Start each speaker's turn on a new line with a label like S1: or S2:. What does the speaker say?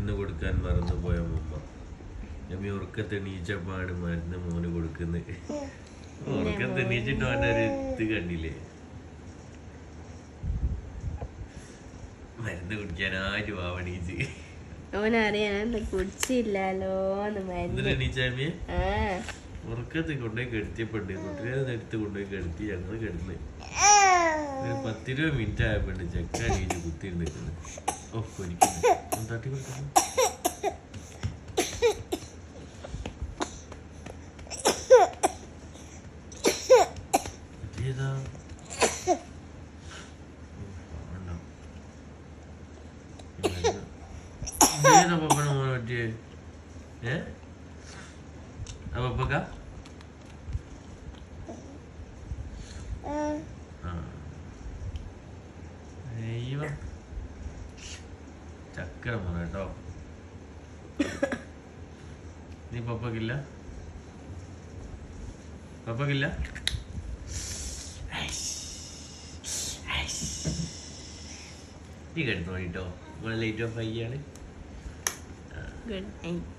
S1: മരുന്ന് കൊടുക്കാൻ മറന്നു പോയ ഉമ്മ. നമ്മി ഉറക്കത്തെണീച്ചപ്പാണ് മരുന്ന് മോന് കൊടുക്കുന്നത്. ഉറക്കത്തെണീച്ചിട്ട് അവൻ്റെ ഒരു ഇത് കണ്ടില്ലേ, മരുന്ന് കുടിക്കാനായിട്ട് ആവണീച്ച്.
S2: ഓനറിയാൻ കുടിച്ചില്ലല്ലോ
S1: എണീച്ചാമിയെ ഉറക്കത്ത് കൊണ്ടുപോയി കെടുത്തിയപ്പോണ്ട് കുട്ടിയെ എടുത്ത് കൊണ്ടുപോയി കെടുത്തി. ഞങ്ങള് കിടന്ന് ഒരു 10-20 മിനിറ്റ് ആയപ്പോണ്ട് ചെക്ക അടിയിച്ച് കുത്തിയിരുന്നിരിക്കുന്നു. ഓ കൊരിക്കുന്നു, തട്ടി കൊടുക്കുന്നു. ഏതാ പപ്പന മോനെ പറ്റിയേ? പപ്പക്ക ചക്കര മോനെ കേട്ടോ. നീ പപ്പക്കില്ല, പപ്പക്കില്ല. നീ കിടന്നു കേട്ടോ, ലൈറ്റ് ഓഫ് ആയിയാണ്.
S2: Good night.